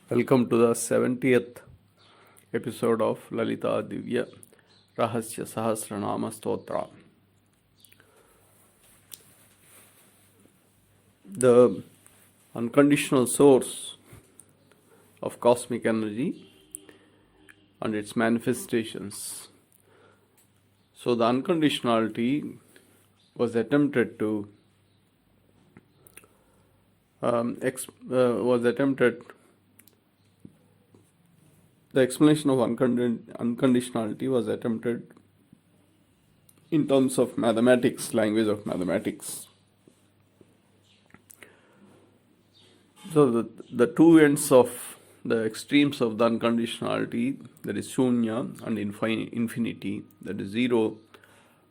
Welcome to the 70th episode of Lalitha Sahasranam Stotra. The unconditional source of cosmic energy and its manifestations. So the unconditionality was attempted to the explanation of unconditionality was attempted in terms of mathematics, language of mathematics. So the two ends of the extremes of the unconditionality, that is shunya and infinity, that is zero,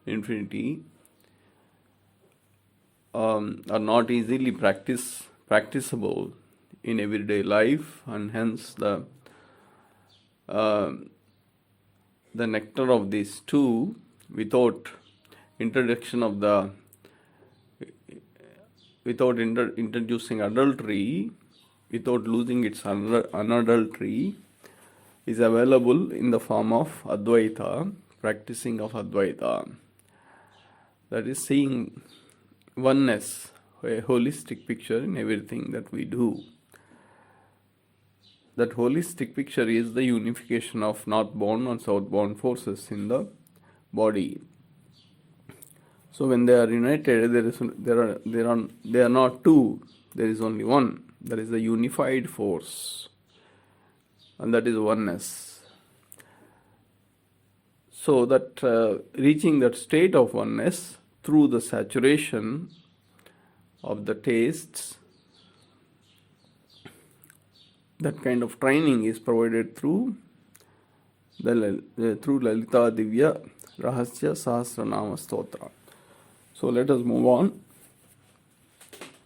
infinity, are not easily practicable in everyday life, and hence the nectar of these two, without introducing adultery, without losing its unadultery, is available in the form of Advaita, practicing of Advaita. That is seeing oneness, a holistic picture in everything that we do. That holistic picture is the unification of northbound and southbound forces in the body. So when they are united, they are not two. There is only one. There is a unified force, and that is oneness. So that reaching that state of oneness through the saturation of the tastes, that kind of training is provided through Lalitha Sahasranam Stotra. So let us move on.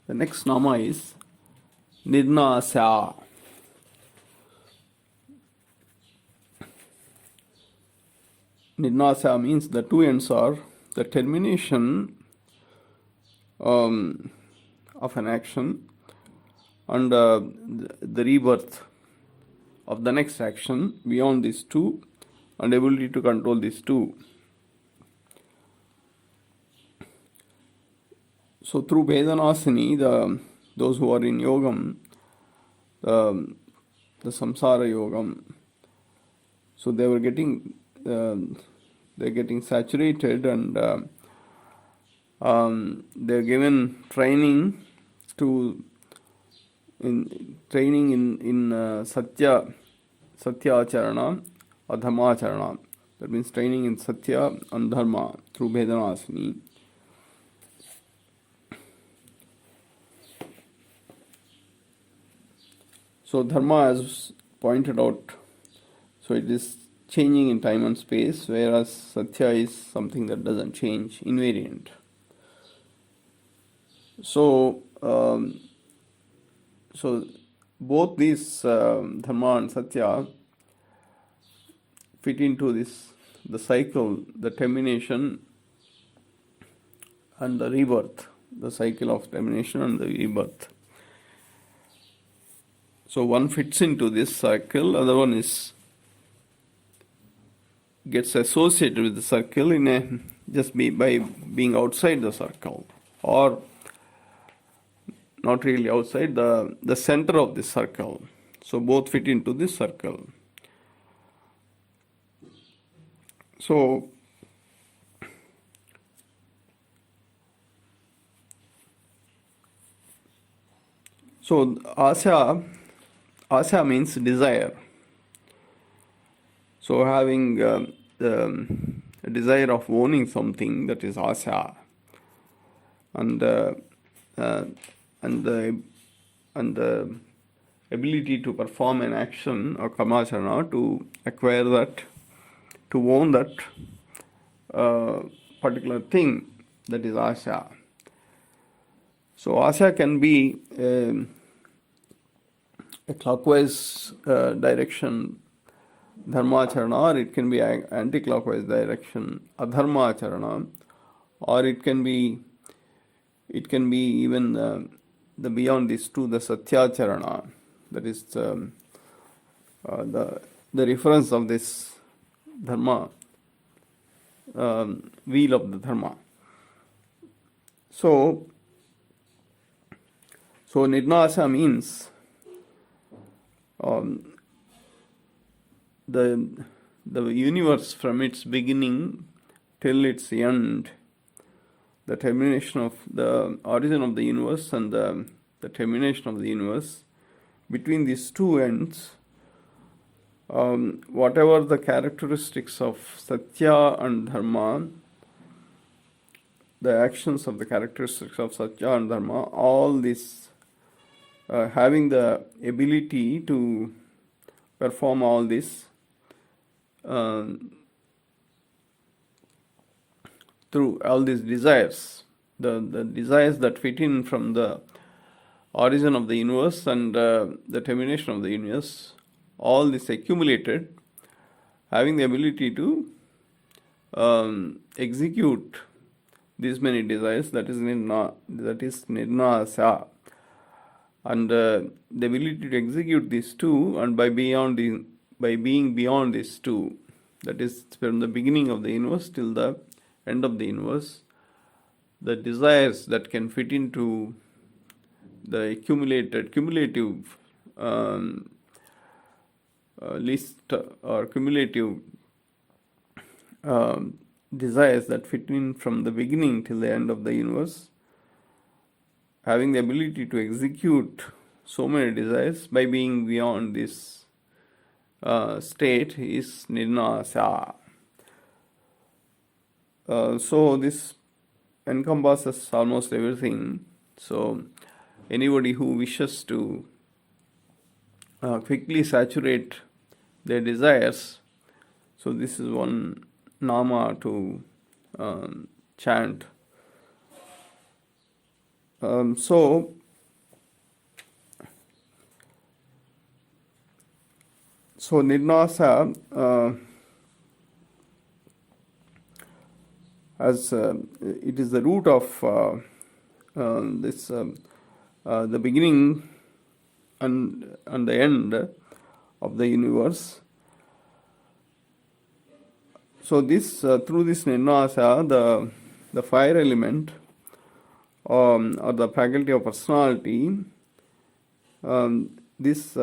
The next nama is Nirnaasa. Nirnaasa means the two ends are the termination of an action and the rebirth of the next action beyond these two, and ability to control these two. So through Vedanasini, those who are in yogam, the samsara yogam, so they're getting saturated, and they're given training in satyacharan or dharmacharan. That means training in satya and dharma through Vedanasini. So dharma, as pointed out, so it is changing in time and space, whereas satya is something that doesn't change, invariant. So both these dharma and satya fit into the cycle, the termination and the rebirth, the cycle of termination and the rebirth. So one fits into this cycle, other one gets associated with the circle by being outside the circle, or not really outside the center of this circle. So both fit into this circle. So asya means desire. So having a desire of owning something, that is asya, and the ability to perform an action or karmacharana, to acquire that, to own that particular thing, that is asya. So asya can be a clockwise direction, dharmacharana, or it can be anti-clockwise direction, adharmacharana, or it can be even the beyond these two, the satyacharana, that is the reference of this dharma, wheel of the dharma. So Nirnaasa means the universe from its beginning till its end, the termination of the origin of the universe and the termination of the universe. Between these two ends, whatever the characteristics of satya and dharma, the actions of the characteristics of satya and dharma, all this having the ability to perform all this through all these desires, the desires that fit in from the origin of the universe and the termination of the universe, all this accumulated, having the ability to execute these many desires, that is Nirnaasa. And the ability to execute these two, and by being beyond these two, that is from the beginning of the universe till the end of the universe, the desires that can fit into the cumulative list or cumulative desires that fit in from the beginning till the end of the universe, having the ability to execute so many desires by being beyond this state is Nirnaasa. So this encompasses almost everything. So anybody who wishes to quickly saturate their desires, so this is one nama to chant. So Nirnaasa, as it is the root of this, the beginning and the end of the universe. So this through this Nirnaasa, the fire element or the faculty of personality, this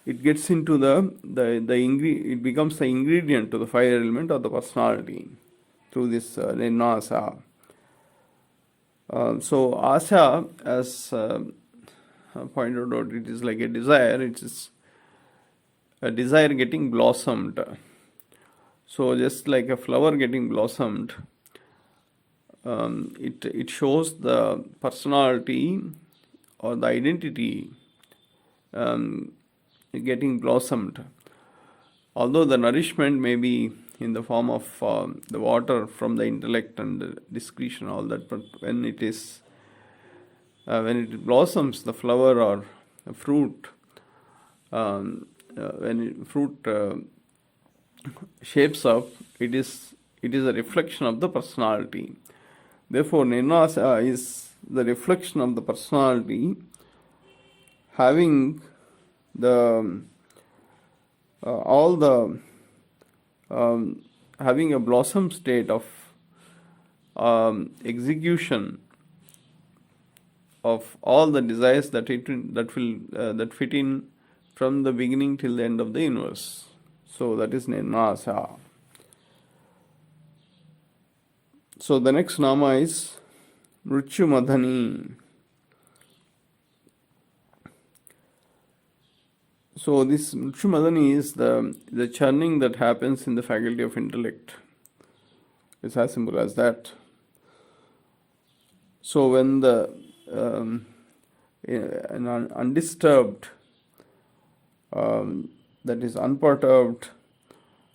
it gets into it becomes the ingredient to the fire element of the personality through this Nirnaasa. So Asa, as pointed out, it is like a desire. It is a desire getting blossomed. So just like a flower getting blossomed, it shows the personality or the identity getting blossomed. Although the nourishment may be in the form of the water from the intellect and the discretion, all that, but when it blossoms, the flower or the fruit, when fruit shapes up, it is a reflection of the personality. Therefore, Nirnaasa is the reflection of the personality, having the having a blossom state of execution of all the desires that fit in from the beginning till the end of the universe. So that is Nirnaasa. So the next nama is mrityu madhani. So this mrityu madhani is the churning that happens in the faculty of intellect. It's as simple as that. So when an undisturbed, that is unperturbed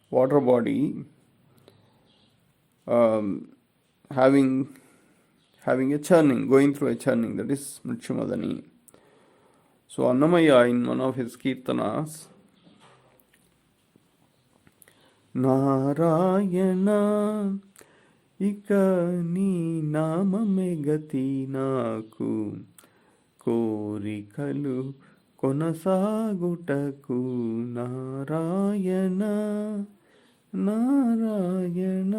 water body having a churning, going through a churning, that is mrityu madhani. So Annamaya, in one of his kirtanas, Narayana ikani namame gati naku korikalu కొనసాగుటకు Narayana Narayana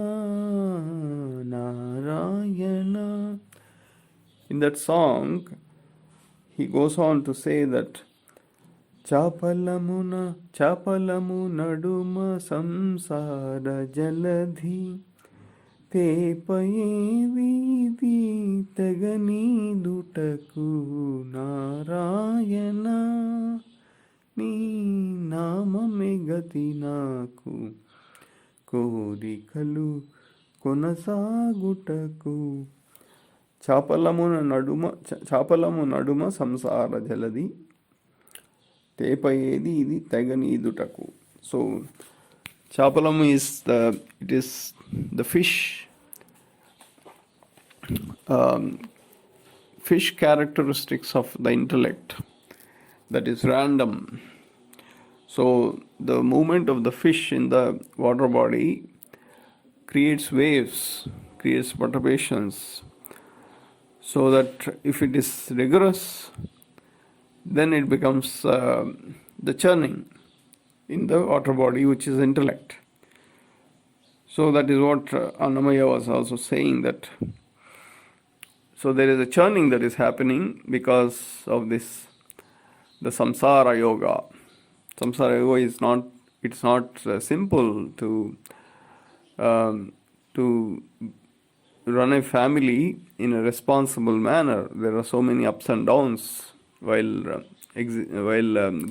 Narayana. In that song, he goes on to say that చాపలము నడుమ సంసార జలధి తేపయేది తెగనీదుటకు నారాయణ నీ నామమే గతి నాకు కోరికలు కొనసాగుటకు. చాపలము నడుమ సంసార జలది తేపయేది ఇది తెగనీదుటకు. So chapalamu is the fish characteristics of the intellect, that is random. So the movement of the fish in the water body creates waves, creates perturbations, so that if it is rigorous, then it becomes the churning in the water body, which is intellect. So that is what Annamaya was also saying, that so there is a churning that is happening because of this, the samsara yoga. Samsara yoga is not, it's not simple to run a family in a responsible manner. There are so many ups and downs while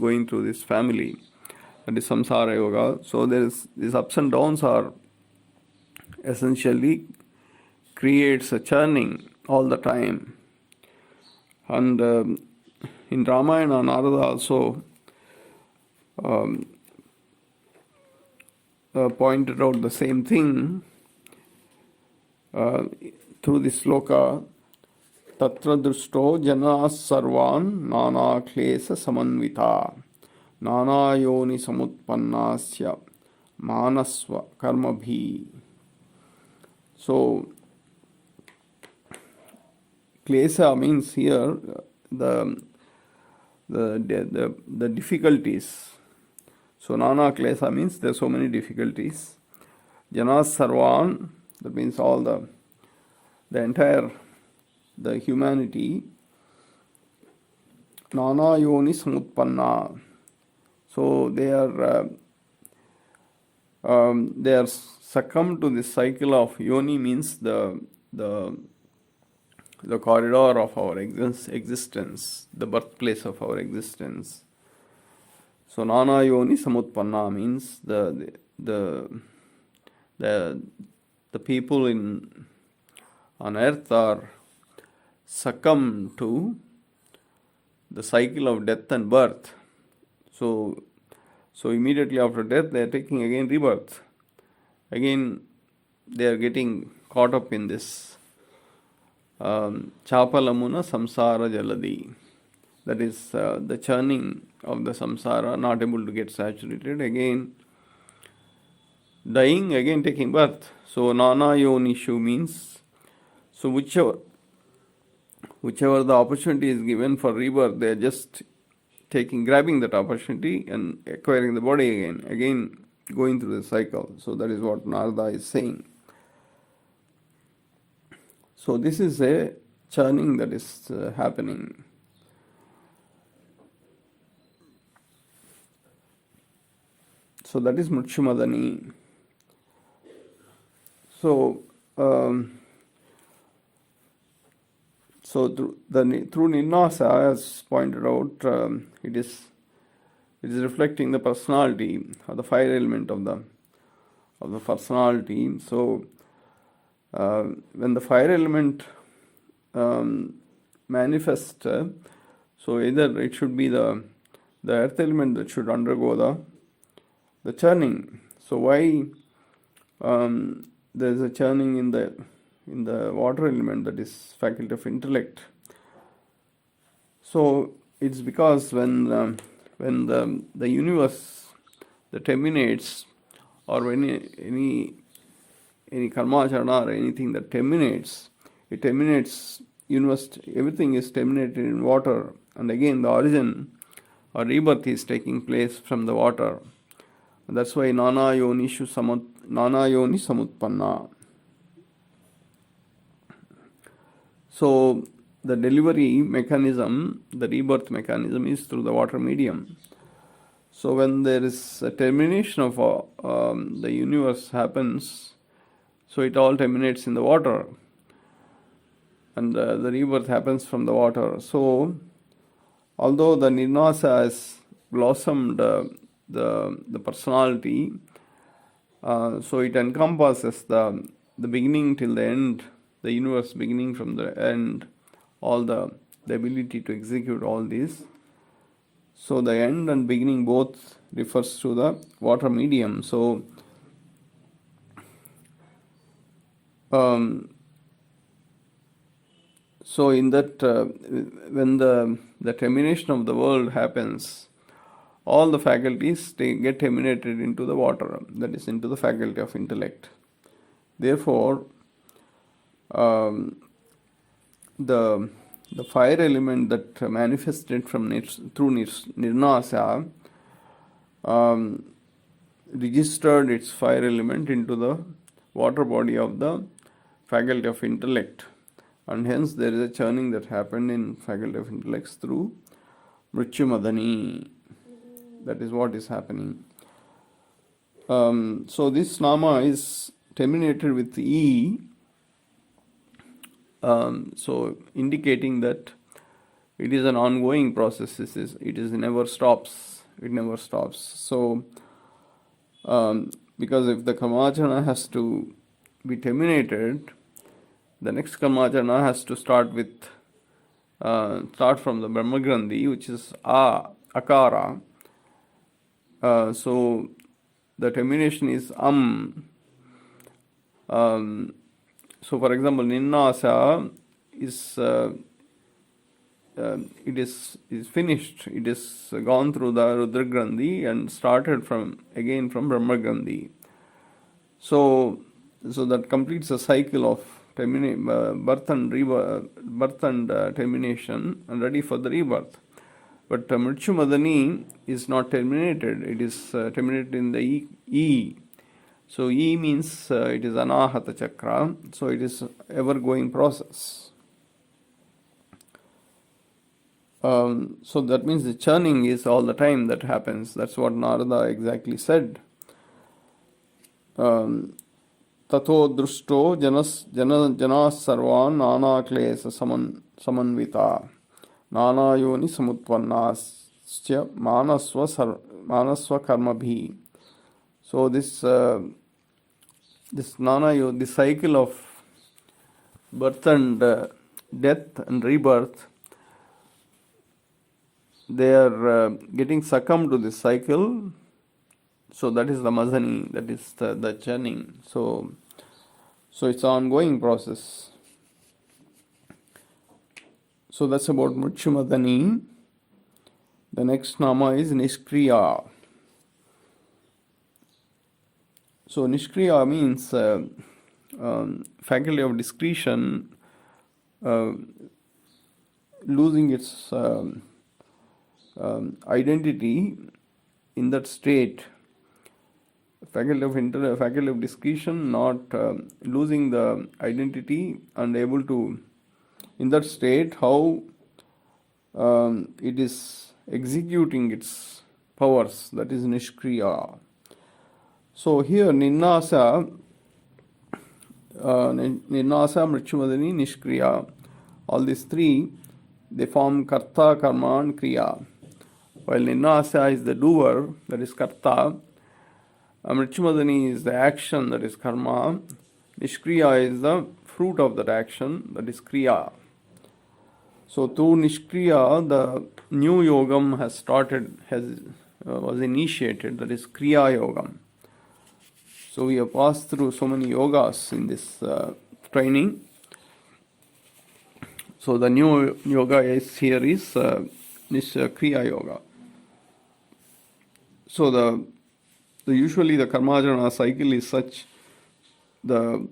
going through this family. That is samsara yoga. So there is, these ups and downs are essentially creates a churning all the time. And in Ramayana, Narada also pointed out the same thing through this sloka. Tatra drusto janas sarvan nana klesa samanvita nana yoni samutpannasya manasva karmabhi. So klesa means here the difficulties. So nana klesa means there are so many difficulties. Janas sarvan, that means all the entire the humanity. Nana yoni samutpanna, so they are succumbed to this cycle of yoni, means the corridor of our existence, the birthplace of our existence. So nana yoni samutpanna means the people on earth are succumb to the cycle of death and birth. So immediately after death they are taking again rebirth. Again they are getting caught up in this chapalamuna samsara jaladi. That is the churning of the samsara, not able to get saturated, again dying, again taking birth. So nana yonishu means, so whichever the opportunity is given for rebirth, they are just grabbing that opportunity and acquiring the body again going through the cycle. So that is what Narada is saying. So this is a churning that is happening. So that is mrityu madhani. So through Nirnaasa, as pointed out, it is reflecting the personality or the fire element of the personality. So when the fire element manifests, so either it should be the earth element that should undergo the churning. So why there is a churning in the water element, that is faculty of intellect? So it's because when the universe that terminates, or when any karmacharana or anything that terminates, it terminates universe, everything is terminated in water, and again the origin or rebirth is taking place from the water. That's why nana yoni samutpanna. So the delivery mechanism, the rebirth mechanism is through the water medium. So when there is a termination of the universe happens, so it all terminates in the water, and the rebirth happens from the water. So although the Nirnaasa has blossomed the personality, so it encompasses the beginning till the end, the universe beginning from the end, all the ability to execute all this. So the end and beginning both refers to the water medium. So so in that when the termination of the world happens, all the faculties get terminated into the water, that is into the faculty of intellect. Therefore the fire element that manifested from through Nirnaasa registered its fire element into the water body of the faculty of intellect, and hence there is a churning that happened in faculty of intellects through mrityu madhani. That is what is happening. So this nama is terminated with E, so indicating that it is an ongoing process. It never stops. It never stops. So because if the karmacharana has to be terminated, the next karmacharana has to start from the brahmagrandhi, which is akara. So the termination is so for example, Nirnaasa is finished. It is gone through the Rudragrandhi and started from Brahmagrandhi. So that completes a cycle of birth and termination, and ready for the rebirth. But mrityu madhani is not terminated. It is terminated in the E. So E means it is anahata chakra. So it is ever-going process. So that means the churning is all the time that happens. That's what Narada exactly said. Tato drushto janas sarvan nana klesa samanvita nana yoni samutpannascha manasva karmabhi. So this nana, the cycle of birth and death and rebirth, they are getting succumbed to this cycle. So that is the madhani, that is the churning. So it's an ongoing process. So that's about mrityu madhani. The next nama is Nishkriya. So Nishkriya means faculty of discretion losing its identity in that state. Faculty of discretion not losing the identity and able to, in that state, how it is executing its powers, that is Nishkriya. So here Nirnaasa, mrityu madhani, Nishkriya, all these three, they form kartha, karma and kriya. While Nirnaasa is the doer, that is kartha, mrityu madhani is the action, that is karma, Nishkriya is the fruit of that action, that is kriya. So through Nishkriya, the new yogam has started, was initiated, that is kriya yogam. So we have passed through so many yogas in this training. So the new yoga is Kriya yoga. So usually the karmacharana cycle is such, the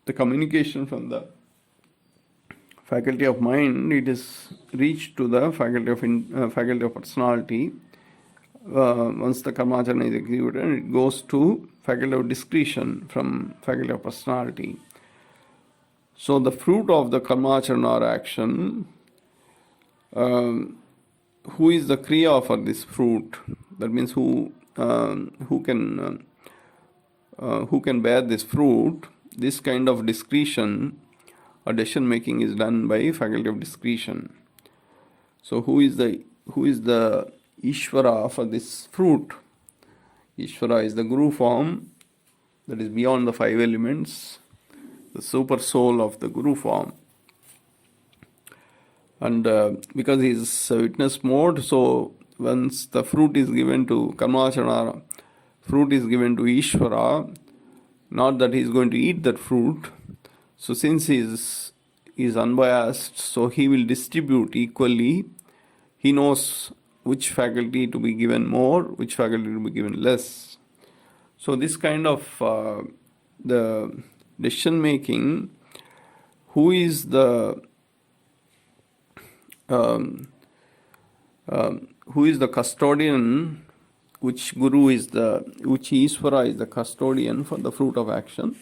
communication from the faculty of mind, it is reached to the faculty of personality. Once the karmacharan is executed, it goes to faculty of discretion from faculty of personality. So the fruit of the karmacharan or action, who is the kriya for this fruit? That means who can bear this fruit? This kind of discretion or decision making is done by faculty of discretion. So who is the Ishvara for this fruit? Ishvara is the Guru form that is beyond the five elements, the super soul of the Guru form. And because he is witness mode, so once the fruit is given to Karmachana, fruit is given to Ishvara, not that he is going to eat that fruit. So since he is unbiased, so he will distribute equally. He knows which faculty to be given more, which faculty to be given less. So this kind of the decision making, who is the custodian, which Ishvara is the custodian for the fruit of action.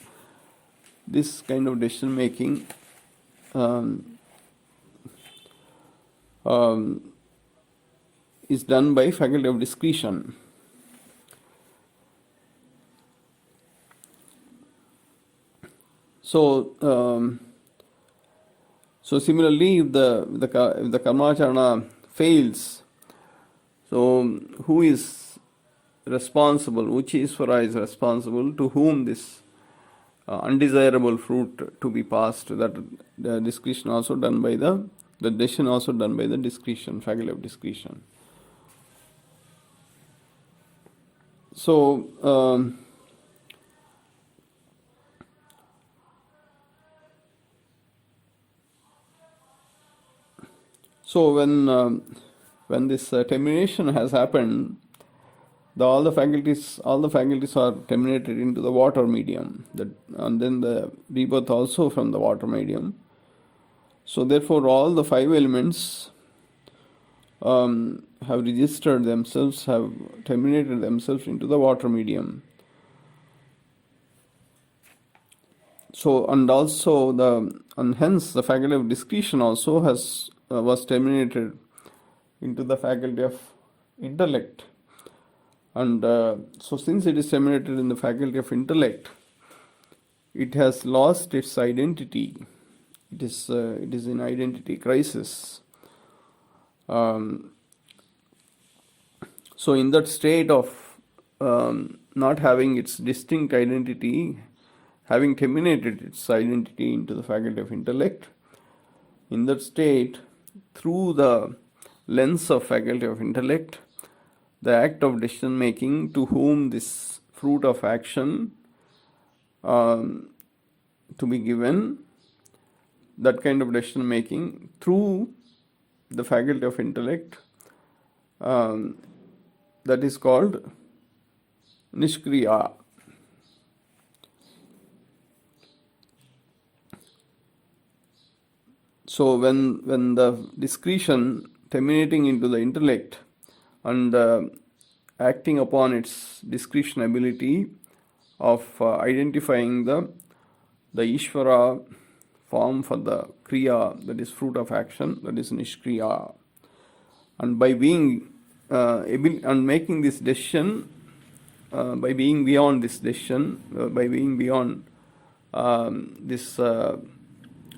This kind of decision making is done by faculty of discretion. So similarly, if the karmacharana fails, so who is responsible? Which Ishvara is responsible? To whom this undesirable fruit to be passed? That the discretion also done by the decision also done by the discretion, faculty of discretion. So when this termination has happened, all the faculties are terminated into the water medium, and then the rebirth also from the water medium. So therefore all the five elements have registered themselves, have terminated themselves into the water medium. So and hence the faculty of discretion also was terminated into the faculty of intellect. And so since it is terminated in the faculty of intellect, it has lost its identity. It is in identity crisis. So in that state of not having its distinct identity, having terminated its identity into the faculty of intellect, in that state, through the lens of faculty of intellect, the act of decision making to whom this fruit of action to be given, that kind of decision making through the faculty of intellect, that is called Nishkriya. So when the discretion terminating into the intellect and acting upon its discretion ability of identifying the Ishvara form for the kriya, that is fruit of action, that is Nishkriya. And by being and making this decision, by being beyond this decision, by being beyond this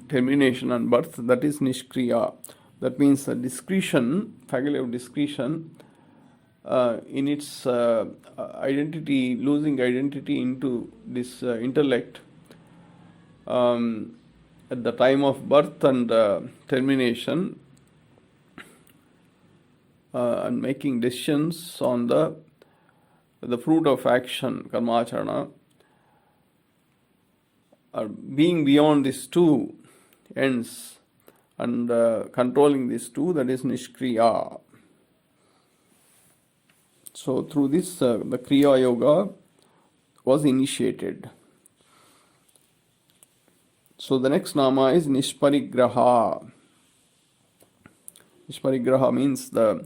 termination and birth, that is Nishkriya. That means the discretion, faculty of discretion, in its identity, losing identity into this intellect at the time of birth and termination, and making decisions on the fruit of action, karmacharana, being beyond these two ends and controlling these two, that is Nishkriya. So through this, the Kriya Yoga was initiated. So the next nama is Nishparigraha. Nishparigraha means the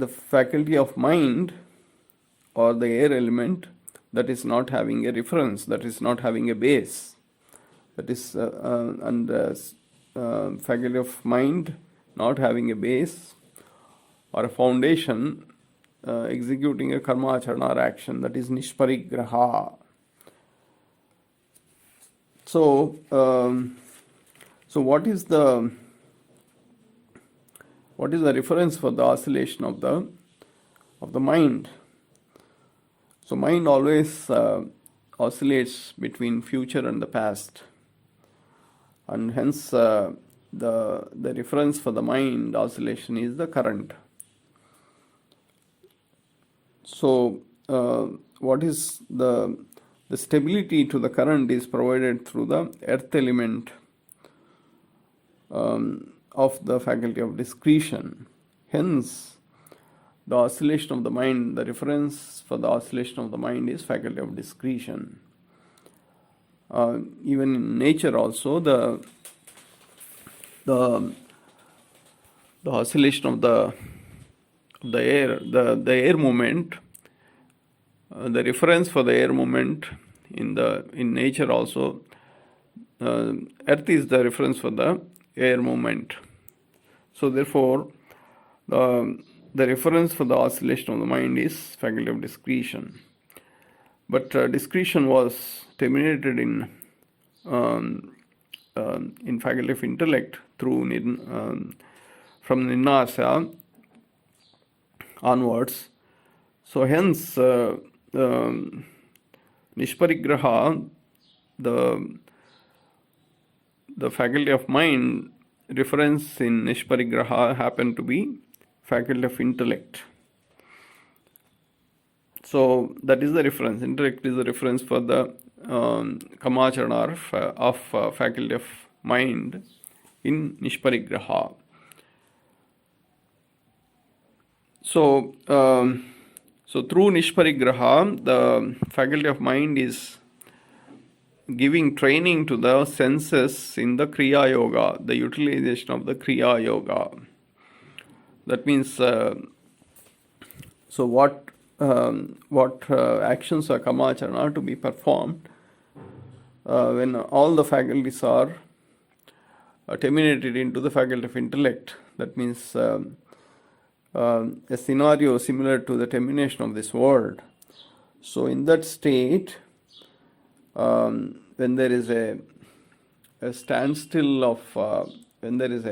faculty of mind or the air element that is not having a reference, that is not having a base, that is faculty of mind not having a base or a foundation, executing a karmacharana or action, that is Nishparigraha. So what is the reference for the oscillation of the mind? So mind always oscillates between future and the past, and hence the reference for the mind oscillation is the current. So what is the stability to the current is provided through the earth element of the faculty of discretion. Hence, the oscillation of the mind, the reference for the oscillation of the mind is faculty of discretion. Even in nature also, the oscillation of the air, the air movement, the reference for the air movement in nature also, earth is the reference for the air movement. So therefore, the reference for the oscillation of the mind is faculty of discretion. But discretion was terminated in faculty of intellect through from Nirnaasa onwards. So hence Nishparigraha, the faculty of mind reference in Nishparigraha happened to be faculty of intellect. So that is the reference. Intellect is the reference for the kamacharana of faculty of mind in Nishparigraha. So through Nishparigraha, the faculty of mind is giving training to the senses in the kriya yoga, the utilization of the kriya yoga. That means, so what actions are kamacharana to be performed when all the faculties are terminated into the faculty of intellect. That means a scenario similar to the termination of this world. So in that state, when there is a standstill of when there is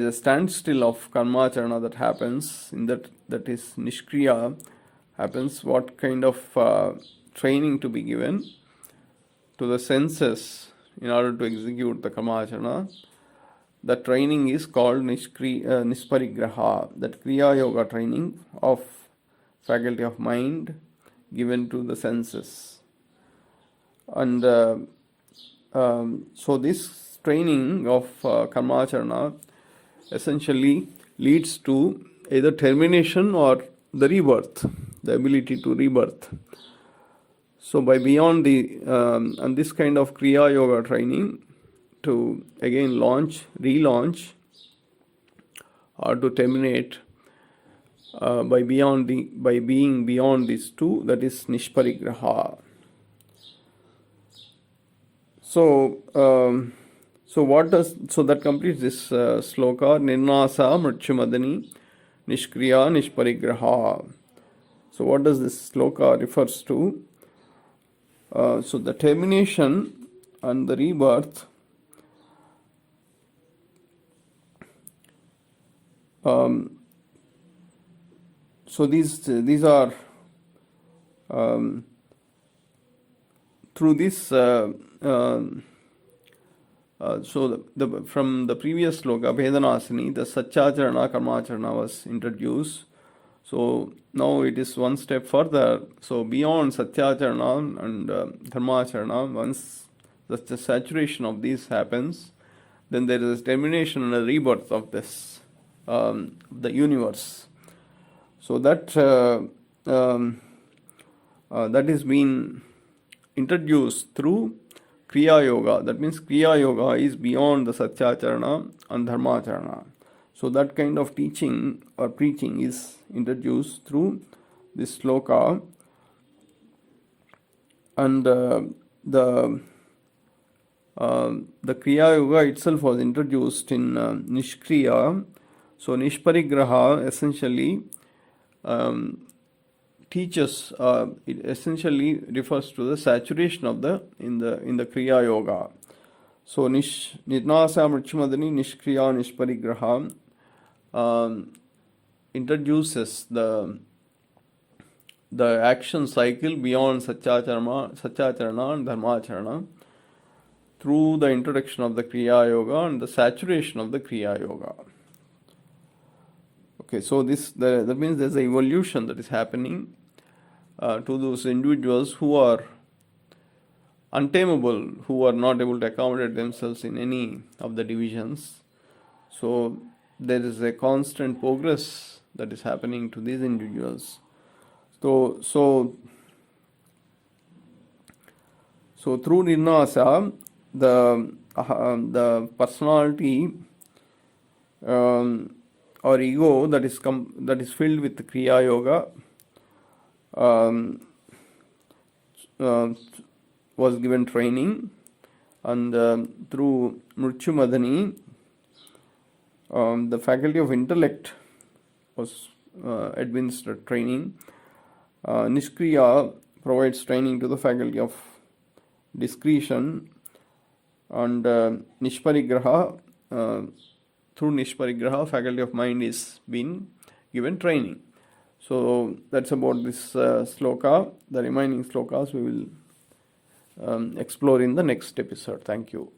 a standstill of karmacharana that happens, in that is Nishkriya happens, what kind of training to be given to the senses in order to execute the karmacharana. The training is called Nishparigraha, that kriya yoga training of faculty of mind given to the senses. And so this training of karmacharana essentially leads to either termination or the rebirth, the ability to rebirth. So by beyond and this kind of kriya yoga training to again relaunch or to terminate by being beyond these two, that is Nishparigraha. So that completes this sloka. Nirnaasa, mrityu, madhani, Nishkriya, Nishparigraha. So what does this sloka refers to? So the termination and the rebirth so these are through this so from the previous sloka Vedanasini, the satyacharan karmacharana was introduced. So now it is one step further. So beyond satyacharan and dharmacharana, once the saturation of these happens, then there is a termination and a rebirth of this the universe. So that that is being introduced through kriya yoga. That means kriya yoga is beyond the satyacharana and dharmacharana. So that kind of teaching or preaching is introduced through this sloka, and the kriya yoga itself was introduced in Nishkriya. So Nishparigraha essentially teaches. It essentially refers to the saturation of the in the kriya yoga. So Nirnaasa, mrityu, madhani, Nishkriya, Nishparigraha introduces the action cycle beyond satyacharan and dharmacharana through the introduction of the kriya yoga and the saturation of the kriya yoga. Okay, so that means there's an evolution that is happening to those individuals who are untamable, who are not able to accommodate themselves in any of the divisions. So there is a constant progress that is happening to these individuals. So through Nirnaasa, the personality or ego that is filled with kriya yoga was given training, and through mrityu, madhani, the faculty of intellect was administered training. Nishkriya provides training to the faculty of discretion, and Nishparigraha, through Nishparigraha, faculty of mind is being given training. So that's about this sloka. The remaining slokas we will explore in the next episode. Thank you.